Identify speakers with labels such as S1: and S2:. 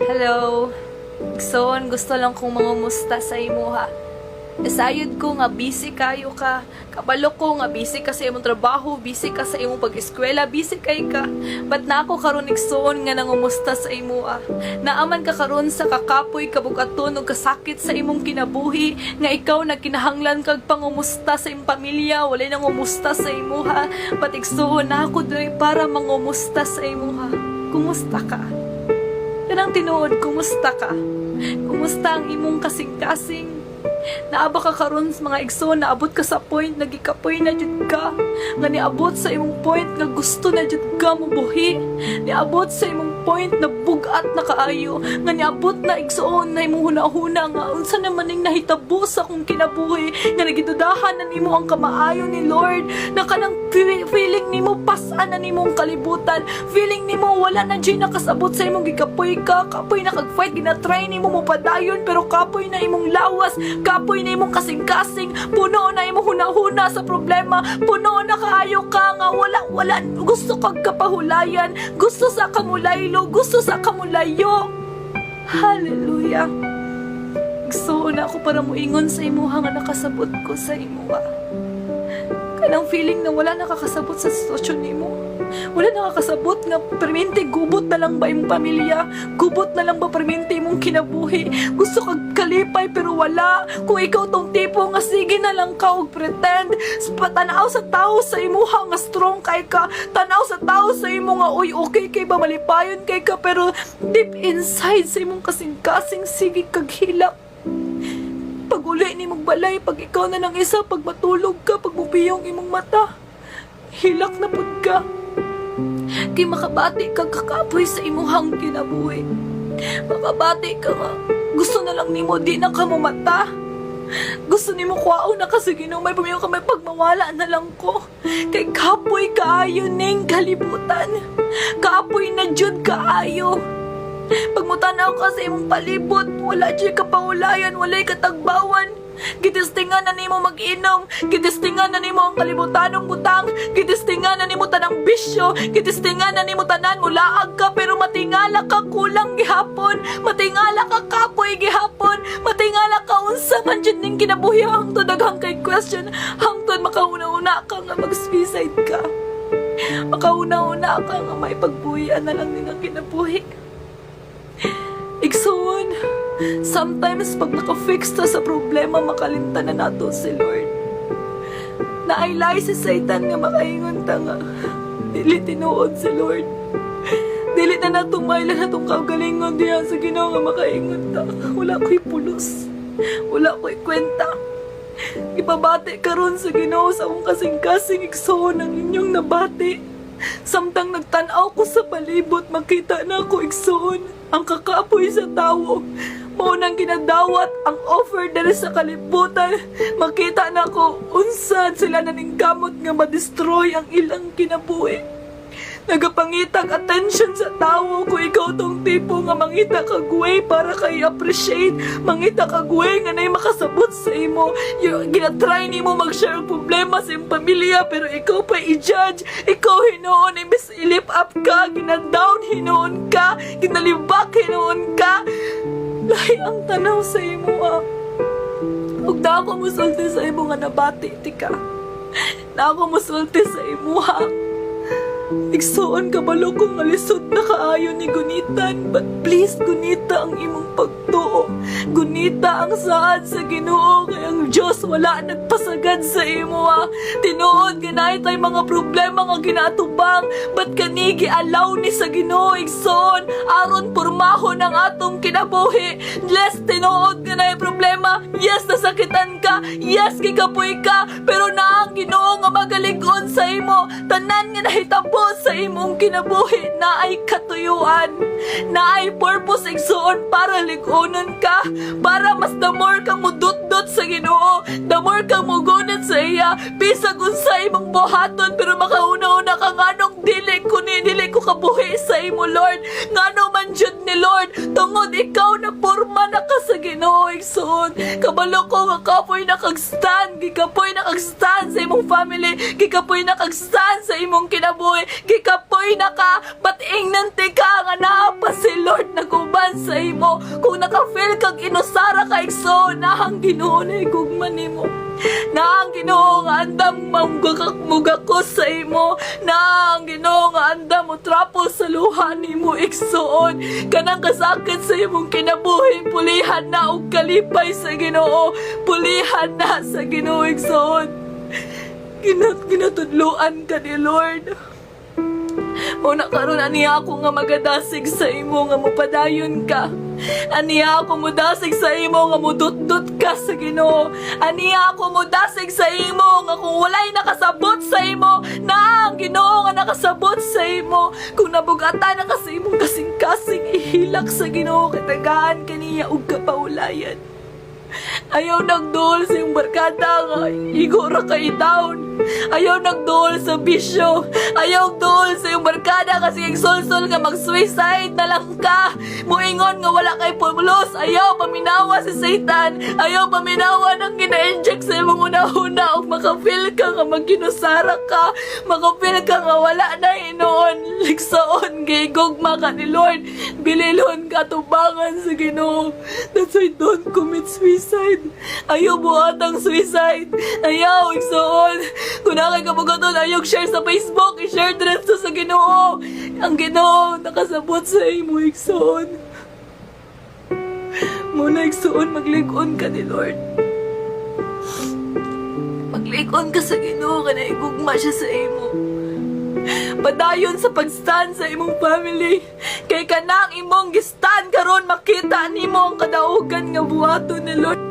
S1: Hello. Igsoon, gusto lang kong mangumusta sa imo ha. Nasayod ko nga busy kayo ka. Kabalo ko nga busy ka sa imong trabaho, busy ka sa imong pag-eskwela, busy kay ka. Ba't na ako karon igsoon nga nangumusta sa imo ha? Naaman ka karon sa kakapoy, kabugaton ug kasakit sa imong kinabuhi nga ikaw nagkinahanglan kag pangumusta sa imong pamilya, walay nangumusta sa imo ha. Ba't igsoon na ako diri para mangumusta sa imo ha. Kumusta ka? Kanang tinuod, kumusta ka? Kumusta ang imong kasing-kasing? Naaba ka karon sa mga igsoon, naabot ka sa point na gikapoy na jud ka. Nga niabot sa imong point nga gusto na jud ka mubuhi. Niabot sa imong point na bugat na kaayo. Nga niabot na igsoon na imong hunahuna nga unsa naman ning nahitabo sa akong kinabuhi. Nga nagidudahan na nimo ang kamaayo ni Lord. Na kanang feeling nimo pasan na nimo ang kalibutan. Feeling nimo wala na jud nakasabot sa imong gikapoy ka. Kapoy na kag-fight, ginatry nimo mo padayon pero kapoy na imong lawas. Kapoy na imong kasing-kasing, puno na imong hunahuna sa problema, puno na kaayo ka nga wala gusto kag kapahulayan, gusto sa kamulaylo, gusto sa kamulayo. Hallelujah. Gusto na ako para muingon sa imuha nga nakasabot ko sa imuha. Kanang feeling na wala nakakasabot sa sitwasyon nimo. Wala nakakasabot nga permente gubot na lang ba imong pamilya? Gubot na lang ba permente imong kinabuhi? Gusto kag kalipay pero wala. Kung ikaw tong tipo nga sige na lang ka og pretend. Tanaw sa tao sa imuha nga strong kay ka. Tanaw sa tao sa imo nga uy okay kay ba malipayon kay ka pero deep inside sa imong kasing-kasing sige kag hilak. Pag uli ni mong balay, pag ikaw na lang isa, pag matulog ka, pag bubiyong imong mata, hilak na pud ka. Kay makabati kag kakapoy sa imuhang kinabuhi. Makabati ka nga, gusto na lang nimo di na ka mata. Gusto nimo kuwao na ka sa Ginoo, may pumiyo ka, may pagmawala na lang ko. Kay kapoy kaayo ning kalibutan. Kapoy na jud kaayo. Pag mutanaw ka sa imong palibot, wala dyan kapaulayan, walay katagbawan. Gitistingan na nimo mag-inom, gitistingan na nimo ang kalibutanong butang, gitistingan na nimo tanang bisyo, gitistingan na nimo tanan mulaag ka pero matingala ka kulang gihapon, matingala ka kapoy gihapon, matingala ka unsa man jud ning kinabuhi hangtod daghang kay question, hangtod makauna-una ka nga mag-suicide ka. Makauna-una ka nga may pagbuhian na lang ning kinabuhi. Igsoon, sometimes pag naka-fix ta sa problema, makalimtan na nato si Lord. Naaylay si Satan nga makaingon ta nga, dili tinuod si Lord. Dili na natong mailan natong kaugalingon diya sa Ginoo nga makaingon ta. Wala ko'y pulos, wala ko'y kwenta. Ipabati karon sa Ginoo sa akong kasing-kasing igsoon ang inyong nabati. Samtang nagtanaw ko sa palibot, makita na ako igsoon ang kakapoy sa tao. Maunang ginadawat ang offer dali sa kalibutan. Makita na ko unsan sila naningkamot nga ma-destroy ang ilang kinabuhi. Nagapangitag attention sa tao kung ikaw tong tipo nga mangita kag way para kay appreciate, mangita kag way nga nay makasabot sa imo. Ginatry nimo mag-share og problema sa imong pamilya pero ikaw pa i-judge, ikaw hinuon imbes i-lift up ka, gina-down hinuon ka, ginalibak hinuon ka. Lahi ang tanaw sa imo ug na ako musulti sa imo nga nabati tika. Na ako musulti sa imo Igsoon kabalo kong alisod na kaayo ni gunitan, but please gunita ang imong pagtuo. Gunita ang saad sa Ginoo kay ang Dios wala nagpasagad sa imo Tinuod ganay tay mga problema nga ginatubang, but kani gialaw ni sa Ginoo igsoon aron pormahon ang atong kinabuhi. Yes, tinuod ganay problema. Yes, nasakitan ka. Yes, gikapoy ka. Pero na ang Ginoo nga magalig-on sa imo. Tanan nga nahitabo sa imong kinabuhi na ay katuyuan, na ay purpose igsoon para lig-onon ka, para mas the more kang mudot-dot sa Ginoo, the more kang mugunit sa iya, bisag unsa imong buhaton pero makauna-una ka nganong dili ko kabuhi sa imo Lord, ngano man jud ni Lord, tungod ikaw na porma na ka sa Ginoo igsoon. Kabalo ko nga kapoy na kag-stand, gikapoy na kag-stand sa imong family, gikapoy na kag-stand sa imong kinabuhi, gikapoy na ka, but ingnan ka nga naa pa si Lord naguban sa makafeel kag inusara ka igsoon na ang Ginoo na igugma nimo. Na ang Ginoo nga andam mugakos sa imo, na ang Ginoo nga andam mo trapo sa luha nimo igsoon. Kanang kasakit sa imong kinabuhi pulihan na og kalipay sa Ginoo, pulihan na sa Ginoo igsoon. Ginatudloan ka ni Lord. Muna karon aniya ako nga magadasig sa imo nga mupadayon ka. Aniya ako mudasig sa imo nga mudot-dot ka sa Ginoo. Aniya ako mudasig sa imo nga kung walay nakasabot sa imo, na ang Ginoo nga nakasabot sa imo. Kung nabugatan na ka sa imong kasing-kasing, ihilak sa Ginoo katagaan kaniya og kapaulayan. Ayaw nagduol sa iyong barkada nga igo ra kay down. Ayaw nagduol sa bisyo. Ayaw duol sa iyong barkada kasi igsolsol nga mag-suicide na lang ka. Muingon nga wala kay pulos. Ayaw paminawa si Satan. Ayaw paminawa ng gina-inject sa imong una-una o makafeel ka nga magginusara ka. Makafeel ka nga wala na hinoon. Ligsaon gay gugma ka ni Lord. Bililon ka tubangan sa Ginoo. That's why don't commit suicide. Ayaw buhat ang suicide. Ayaw igsoon. Kung nakay kabugaton, ayaw share sa Facebook. I-share diretso sa Ginoo. Ang Ginoo nakasabot sa imo igsoon. Muna igsoon, maglig-on ka ni Lord. Maglig-on ka sa Ginoo ka na igugma siya sa imo. Padayon sa pagstand sa imong family. Kay kanang imong gistan karon makita nimo ang kadaugan nga buhaton ni Lord.